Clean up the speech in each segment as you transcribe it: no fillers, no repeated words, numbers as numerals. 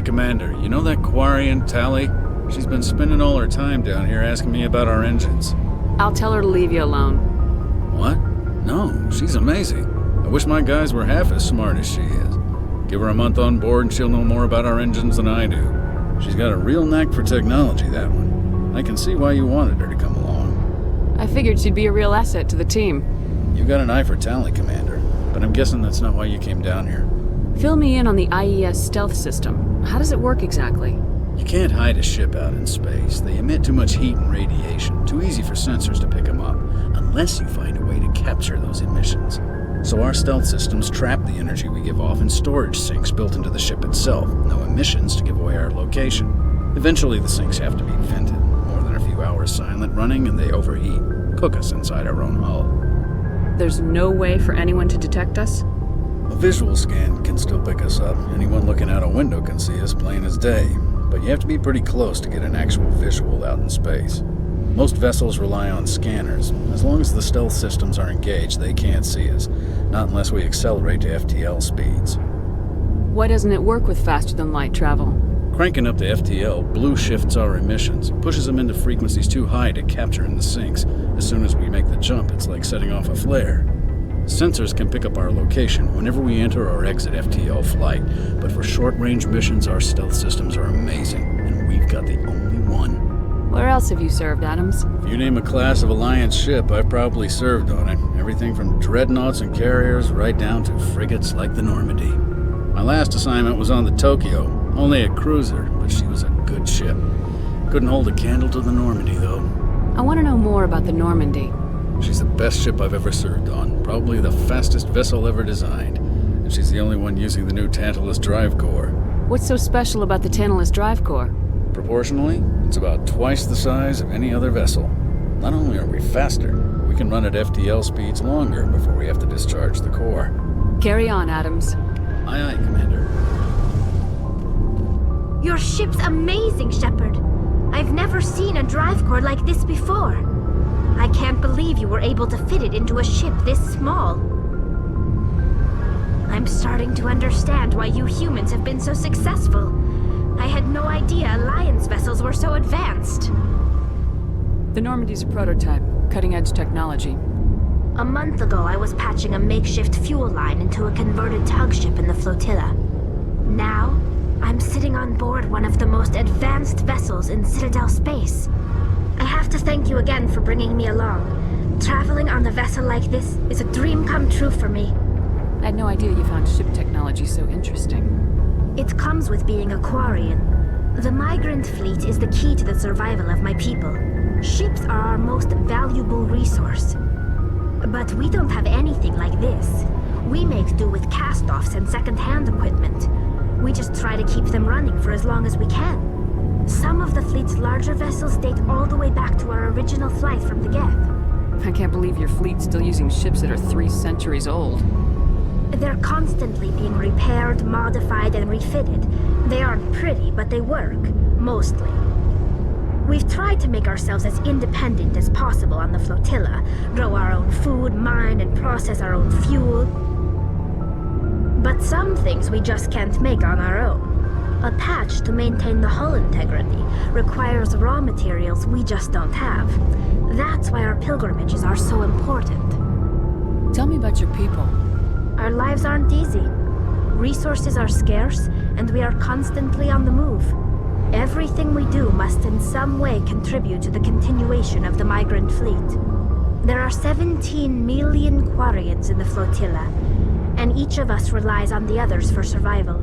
Commander, you know that Quarian, Tali? She's been spending all her time down here asking me about our engines. I'll tell her to leave you alone. What? No, she's amazing. I wish my guys were half as smart as she is. Give her a month on board and she'll know more about our engines than I do. She's got a real knack for technology, that one. I can see why you wanted her to come along. I figured she'd be a real asset to the team. You got an eye for Tali, Commander, but I'm guessing that's not why you came down here. Fill me in on the IES stealth system. How does it work exactly? You can't hide a ship out in space. They emit too much heat and radiation. Too easy for sensors to pick them up, unless you find a way to capture those emissions. So our stealth systems trap the energy we give off in storage sinks built into the ship itself. No emissions to give away our location. Eventually the sinks have to be vented. More than a few hours silent running and they overheat. Cook us inside our own hull. There's no way for anyone to detect us? A visual scan can still pick us up. Anyone looking out a window can see us plain as day. But you have to be pretty close to get an actual visual out in space. Most vessels rely on scanners. As long as the stealth systems are engaged, they can't see us. Not unless we accelerate to FTL speeds. Why doesn't it work with faster-than-light travel? Cranking up to FTL blue shifts our emissions, pushes them into frequencies too high to capture in the sinks. As soon as we make the jump, it's like setting off a flare. Sensors can pick up our location whenever we enter or exit FTL flight, but for short-range missions, our stealth systems are amazing, and we've got the only one. Where else have you served, Adams? If you name a class of Alliance ship, I've probably served on it. Everything from dreadnoughts and carriers right down to frigates like the Normandy. My last assignment was on the Tokyo, only a cruiser, but she was a good ship. Couldn't hold a candle to the Normandy, though. I want to know more about the Normandy. She's the best ship I've ever served on, probably the fastest vessel ever designed. And she's the only one using the new Tantalus drive core. What's so special about the Tantalus drive core? Proportionally, it's about twice the size of any other vessel. Not only are we faster, we can run at FTL speeds longer before we have to discharge the core. Carry on, Adams. Aye, aye, Commander. Your ship's amazing, Shepard. I've never seen a drive core like this before. I can't believe you were able to fit it into a ship this small. I'm starting to understand why you humans have been so successful. I had no idea Alliance vessels were so advanced. The Normandy's a prototype, cutting-edge technology. A month ago, I was patching a makeshift fuel line into a converted tug ship in the flotilla. Now, I'm sitting on board one of the most advanced vessels in Citadel space. I have to thank you again for bringing me along. Traveling on a vessel like this is a dream come true for me. I had no idea you found ship technology so interesting. It comes with being a Quarian. The migrant fleet is the key to the survival of my people. Ships are our most valuable resource. But we don't have anything like this. We make do with cast-offs and second-hand equipment. We just try to keep them running for as long as we can. Some of the fleet's larger vessels date all the way back to our original flight from the Geth. I can't believe your fleet's still using ships that are 3 centuries old. They're constantly being repaired, modified, and refitted. They aren't pretty, but they work. Mostly. We've tried to make ourselves as independent as possible on the flotilla, grow our own food, mine, and process our own fuel. But some things we just can't make on our own. A patch to maintain the hull integrity requires raw materials we just don't have. That's why our pilgrimages are so important. Tell me about your people. Our lives aren't easy. Resources are scarce, and we are constantly on the move. Everything we do must in some way contribute to the continuation of the migrant fleet. There are 17 million Quarians in the flotilla, and each of us relies on the others for survival.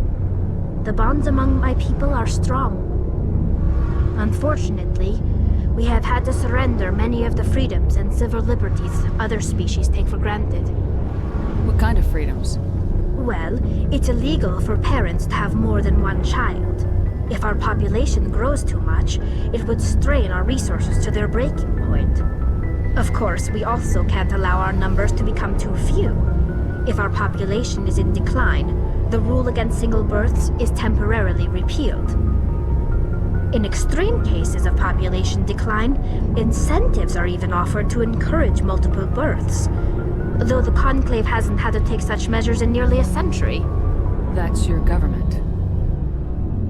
The bonds among my people are strong. Unfortunately, we have had to surrender many of the freedoms and civil liberties other species take for granted. What kind of freedoms? Well, it's illegal for parents to have more than one child. If our population grows too much, it would strain our resources to their breaking point. Of course, we also can't allow our numbers to become too few. If our population is in decline, the rule against single births is temporarily repealed. In extreme cases of population decline, incentives are even offered to encourage multiple births, though the Conclave hasn't had to take such measures in nearly a century. That's your government.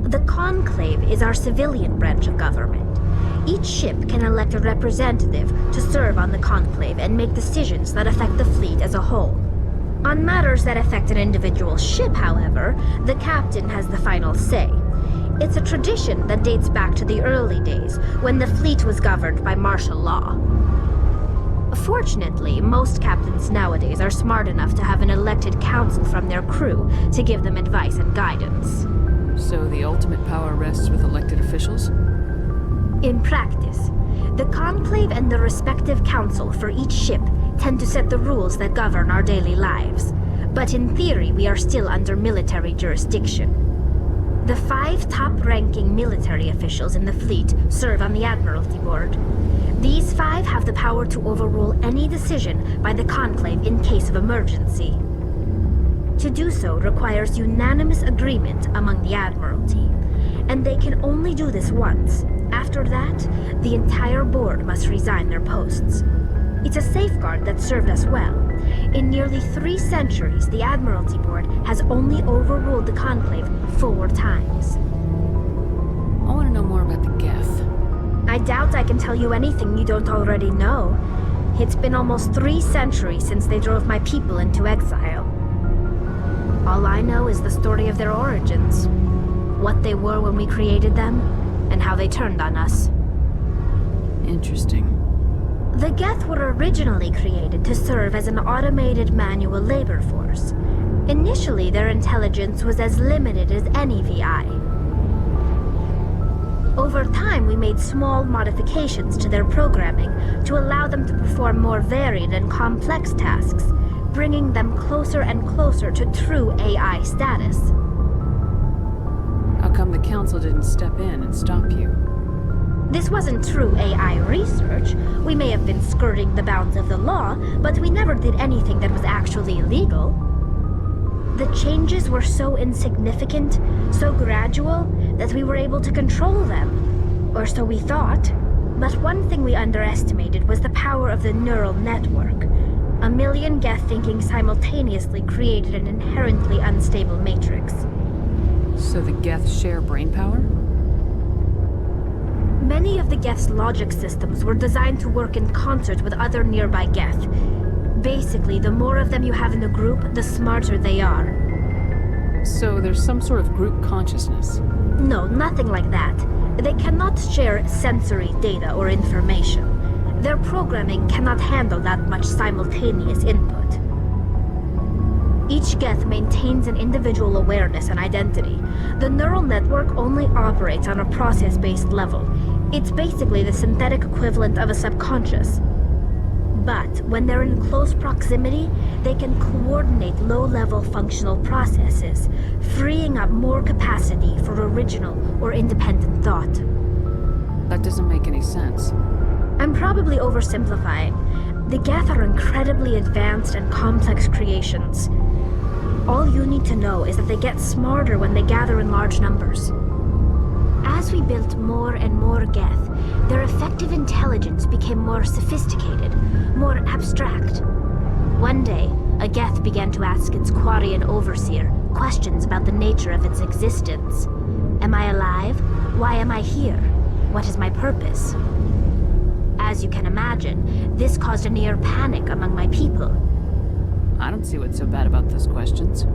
The Conclave is our civilian branch of government. Each ship can elect a representative to serve on the Conclave and make decisions that affect the fleet as a whole. On matters that affect an individual ship, however, the captain has the final say. It's a tradition that dates back to the early days, when the fleet was governed by martial law. Fortunately, most captains nowadays are smart enough to have an elected council from their crew to give them advice and guidance. So the ultimate power rests with elected officials? In practice, the Conclave and the respective council for each ship tend to set the rules that govern our daily lives. But in theory, we are still under military jurisdiction. The 5 top-ranking military officials in the fleet serve on the Admiralty Board. These 5 have the power to overrule any decision by the Conclave in case of emergency. To do so requires unanimous agreement among the Admiralty, and they can only do this once. After that, the entire board must resign their posts. It's a safeguard that served us well. In nearly 3 centuries, the Admiralty Board has only overruled the Conclave 4 times. I want to know more about the Geth. I doubt I can tell you anything you don't already know. It's been almost 3 centuries since they drove my people into exile. All I know is the story of their origins. What they were when we created them, and how they turned on us. Interesting. The Geth were originally created to serve as an automated manual labor force. Initially, their intelligence was as limited as any VI. Over time, we made small modifications to their programming to allow them to perform more varied and complex tasks, bringing them closer and closer to true AI status. How come the council didn't step in and stop you? This wasn't true AI research. We may have been skirting the bounds of the law, but we never did anything that was actually illegal. The changes were so insignificant, so gradual, that we were able to control them. Or so we thought. But one thing we underestimated was the power of the neural network. 1 million Geth thinking simultaneously created an inherently unstable matrix. So the Geth share brainpower? Many of the Geth's logic systems were designed to work in concert with other nearby Geth. Basically, the more of them you have in the group, the smarter they are. So there's some sort of group consciousness? No, nothing like that. They cannot share sensory data or information. Their programming cannot handle that much simultaneous input. Each Geth maintains an individual awareness and identity. The neural network only operates on a process-based level. It's basically the synthetic equivalent of a subconscious. But when they're in close proximity, they can coordinate low-level functional processes, freeing up more capacity for original or independent thought. That doesn't make any sense. I'm probably oversimplifying. The Geth are incredibly advanced and complex creations. All you need to know is that they get smarter when they gather in large numbers. As we built more and more Geth, their effective intelligence became more sophisticated, more abstract. One day, a Geth began to ask its Quarian overseer questions about the nature of its existence. Am I alive? Why am I here? What is my purpose? As you can imagine, this caused a near panic among my people. I don't see what's so bad about those questions.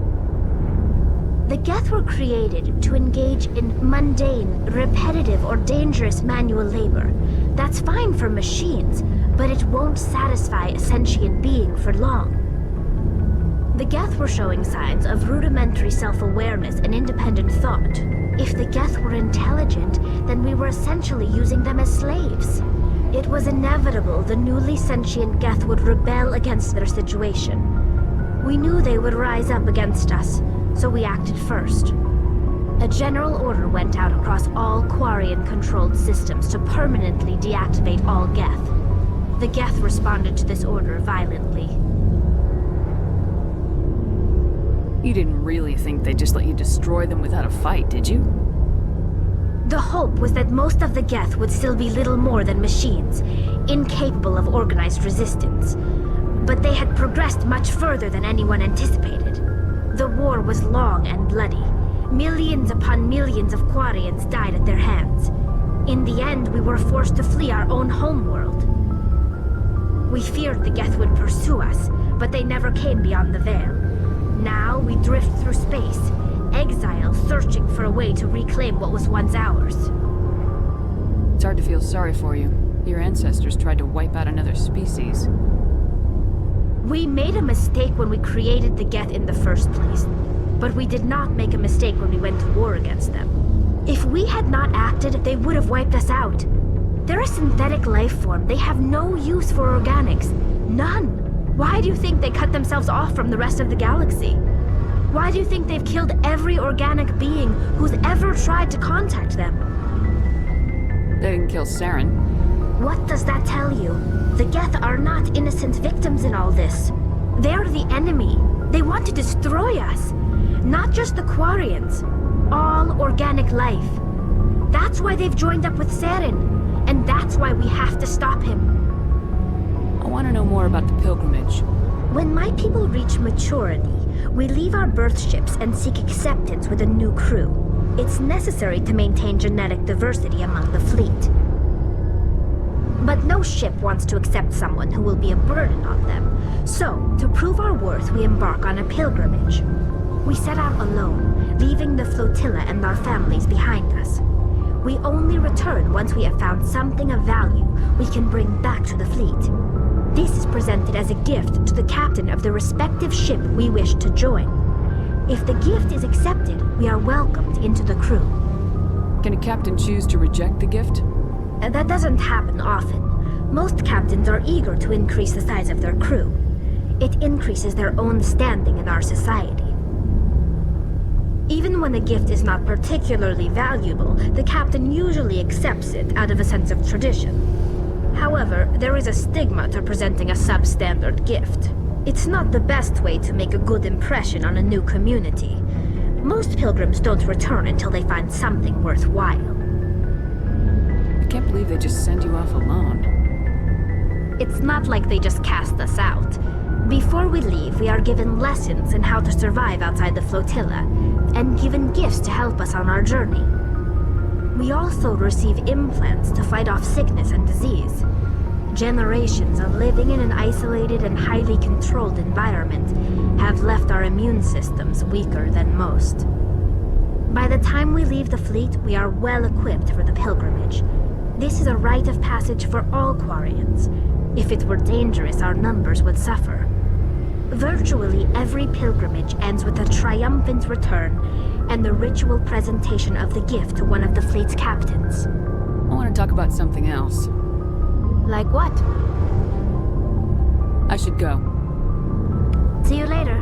The Geth were created to engage in mundane, repetitive, or dangerous manual labor. That's fine for machines, but it won't satisfy a sentient being for long. The Geth were showing signs of rudimentary self-awareness and independent thought. If the Geth were intelligent, then we were essentially using them as slaves. It was inevitable the newly sentient Geth would rebel against their situation. We knew they would rise up against us, so we acted first. A general order went out across all Quarian-controlled systems to permanently deactivate all Geth. The Geth responded to this order violently. You didn't really think they'd just let you destroy them without a fight, did you? The hope was that most of the Geth would still be little more than machines, incapable of organized resistance. But they had progressed much further than anyone anticipated. The war was long and bloody. Millions upon millions of Quarians died at their hands. In the end, we were forced to flee our own homeworld. We feared the Geth would pursue us, but they never came beyond the Veil. Now we drift through space, exile searching for a way to reclaim what was once ours. It's hard to feel sorry for you. Your ancestors tried to wipe out another species. We made a mistake when we created the Geth in the first place, but we did not make a mistake when we went to war against them. If we had not acted, they would have wiped us out. They're a synthetic life form. They have no use for organics. None. Why do you think they cut themselves off from the rest of the galaxy? Why do you think they've killed every organic being who's ever tried to contact them? They didn't kill Saren. What does that tell you? The Geth are not innocent victims in all this. They're the enemy. They want to destroy us. Not just the Quarians. All organic life. That's why they've joined up with Saren. And that's why we have to stop him. I want to know more about the pilgrimage. When my people reach maturity, we leave our birth ships and seek acceptance with a new crew. It's necessary to maintain genetic diversity among the fleet. But no ship wants to accept someone who will be a burden on them. So, to prove our worth, we embark on a pilgrimage. We set out alone, leaving the flotilla and our families behind us. We only return once we have found something of value we can bring back to the fleet. This is presented as a gift to the captain of the respective ship we wish to join. If the gift is accepted, we are welcomed into the crew. Can a captain choose to reject the gift? That doesn't happen often. Most captains are eager to increase the size of their crew. It increases their own standing in our society. Even when a gift is not particularly valuable, the captain usually accepts it out of a sense of tradition. However, there is a stigma to presenting a substandard gift. It's not the best way to make a good impression on a new community. Most pilgrims don't return until they find something worthwhile. I can't believe they just send you off alone. It's not like they just cast us out. Before we leave, we are given lessons in how to survive outside the flotilla, and given gifts to help us on our journey. We also receive implants to fight off sickness and disease. Generations of living in an isolated and highly controlled environment have left our immune systems weaker than most. By the time we leave the fleet, we are well equipped for the pilgrimage. This is a rite of passage for all Quarians. If it were dangerous, our numbers would suffer. Virtually every pilgrimage ends with a triumphant return and the ritual presentation of the gift to one of the fleet's captains. I want to talk about something else. Like what? I should go. See you later.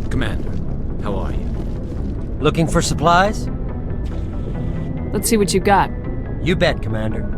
Commander, how are you? Looking for supplies? Let's see what you got. You bet, Commander.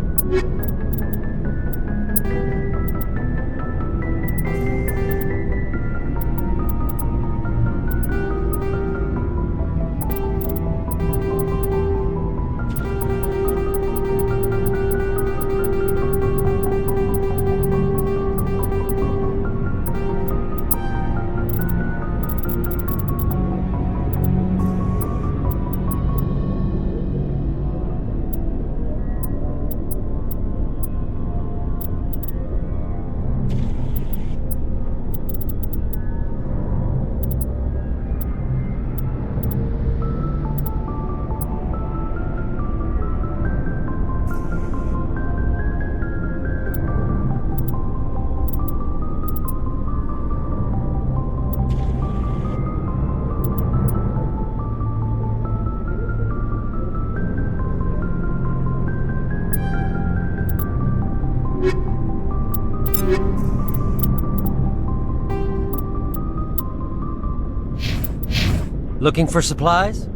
Looking for supplies?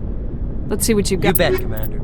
Let's see what you got. You bet, Commander.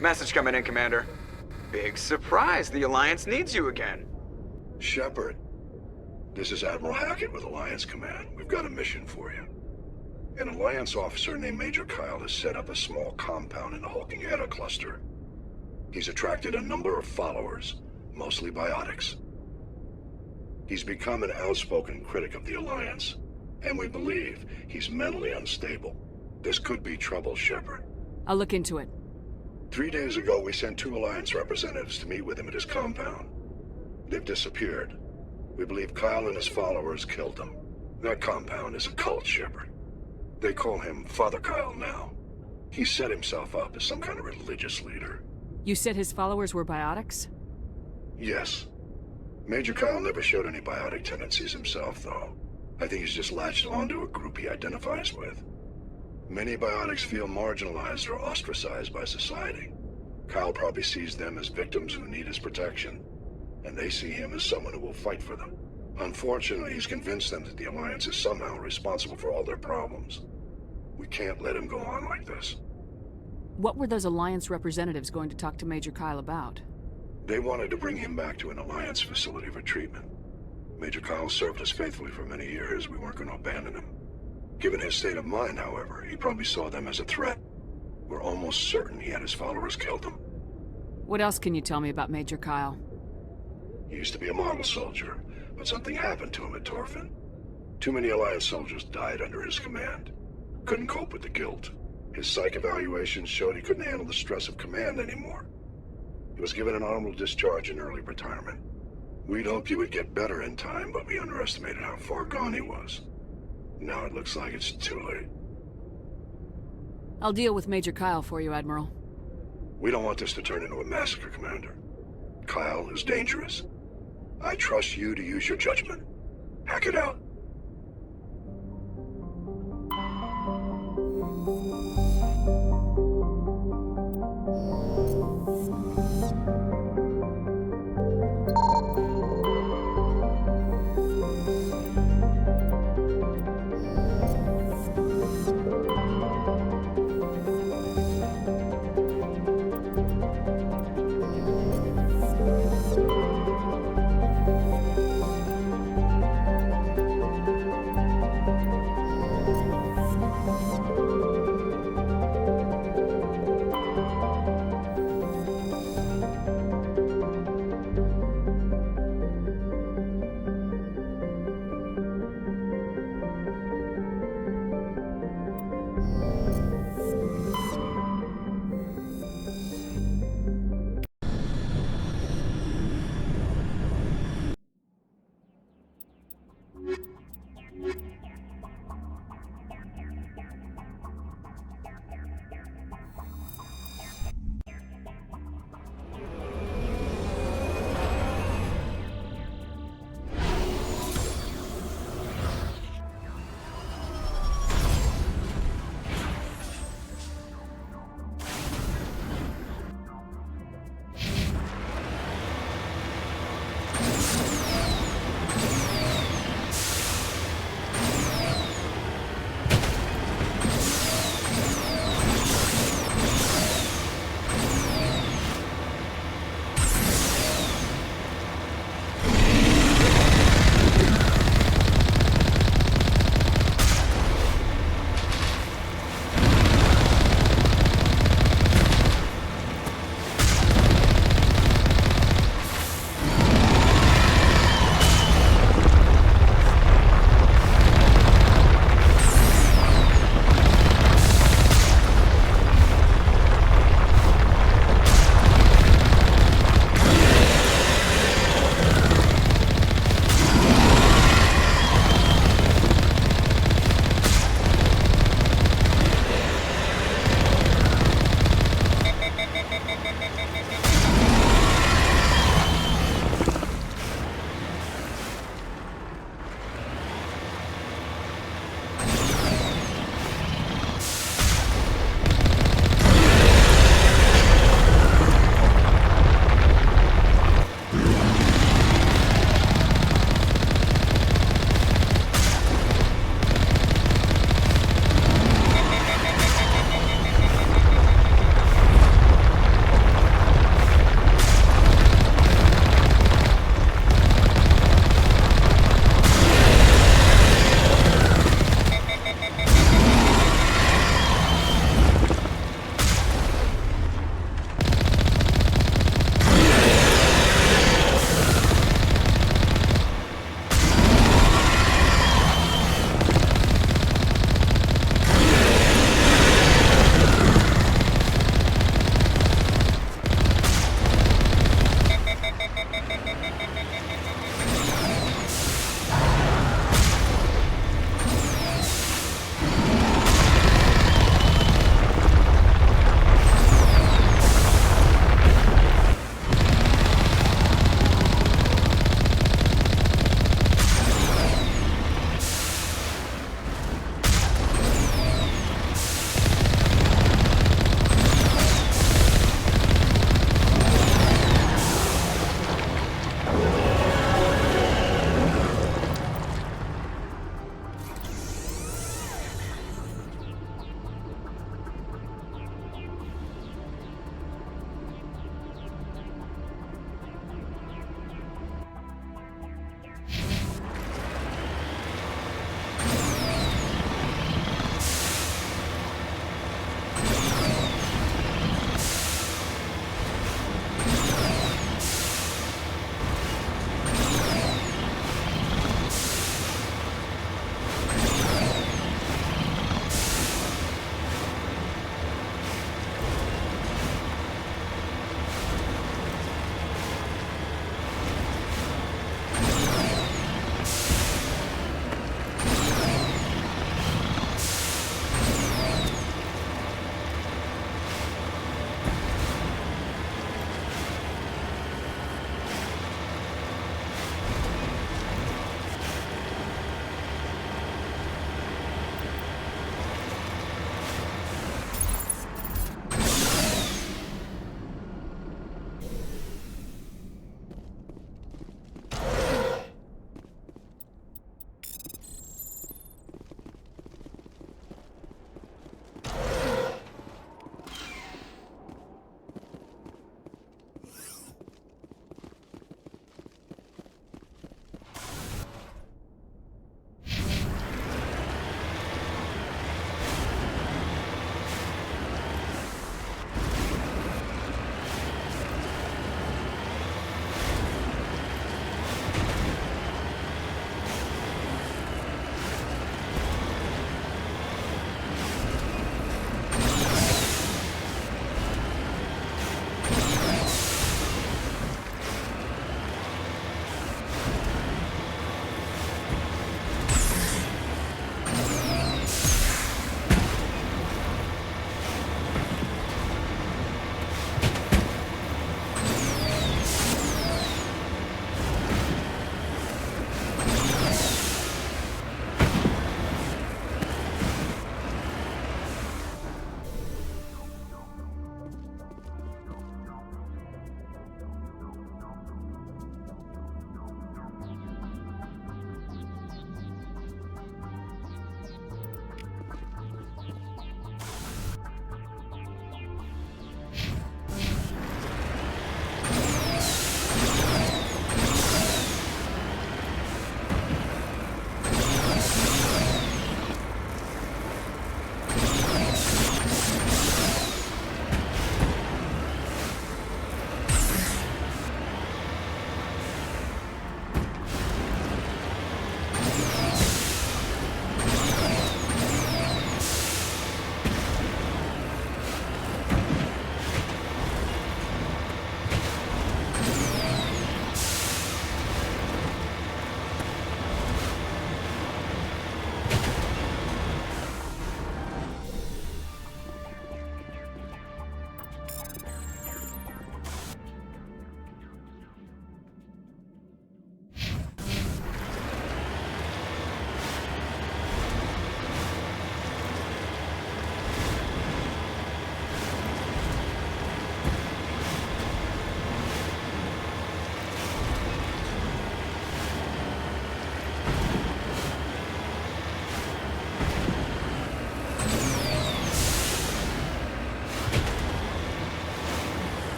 Message coming in, Commander. Big surprise, the Alliance needs you again. Shepard, this is Admiral Hackett with Alliance Command. We've got a mission for you. An Alliance officer named Major Kyle has set up a small compound in the Hulking Eta cluster. He's attracted a number of followers, mostly biotics. He's become an outspoken critic of the Alliance, and we believe he's mentally unstable. This could be trouble, Shepard. I'll look into it. 3 days ago, we sent 2 Alliance representatives to meet with him at his compound. They've disappeared. We believe Kyle and his followers killed them. That compound is a cult, Shepard. They call him Father Kyle now. He set himself up as some kind of religious leader. You said his followers were biotics? Yes. Major Kyle never showed any biotic tendencies himself, though. I think he's just latched onto a group he identifies with. Many biotics feel marginalized or ostracized by society. Kyle probably sees them as victims who need his protection, and they see him as someone who will fight for them. Unfortunately, he's convinced them that the Alliance is somehow responsible for all their problems. We can't let him go on like this. What were those Alliance representatives going to talk to Major Kyle about? They wanted to bring him back to an Alliance facility for treatment. Major Kyle served us faithfully for many years. We weren't going to abandon him. Given his state of mind, however, he probably saw them as a threat. We're almost certain he had his followers killed him. What else can you tell me about Major Kyle? He used to be a model soldier, but something happened to him at Torfin. Too many Alliance soldiers died under his command. Couldn't cope with the guilt. His psych evaluations showed he couldn't handle the stress of command anymore. He was given an honorable discharge in early retirement. We'd hoped he would get better in time, but we underestimated how far gone he was. Now it looks like it's too late. I'll deal with Major Kyle for you, Admiral. We don't want this to turn into a massacre, Commander. Kyle is dangerous. I trust you to use your judgment. Hack it out.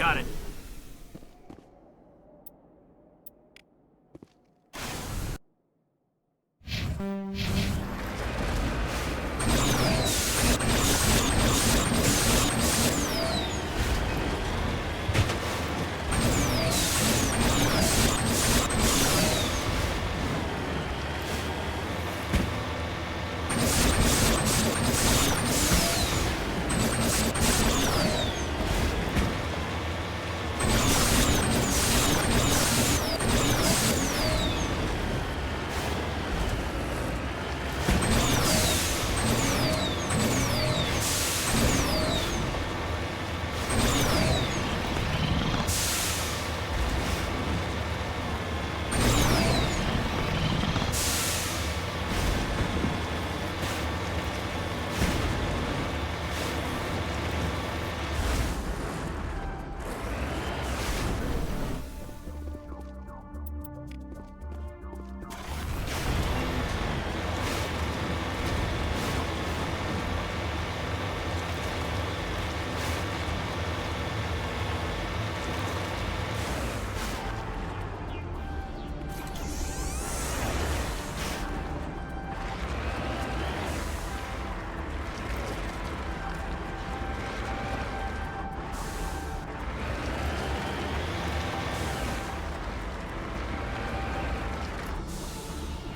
Got it.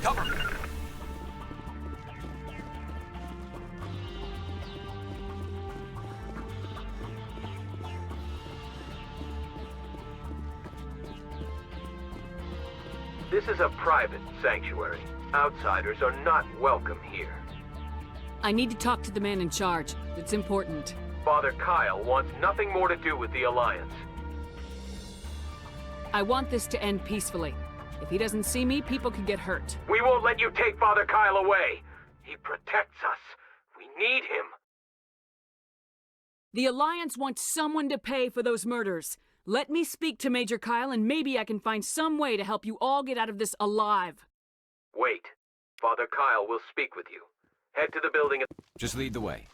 Cover me. This is a private sanctuary. Outsiders are not welcome here. I need to talk to the man in charge. It's important. Father Kyle wants nothing more to do with the Alliance. I want this to end peacefully. If he doesn't see me, people can get hurt. We won't let you take Father Kyle away. He protects us. We need him. The Alliance wants someone to pay for those murders. Let me speak to Major Kyle and maybe I can find some way to help you all get out of this alive. Wait. Father Kyle will speak with you. Head to the building. Just lead the way.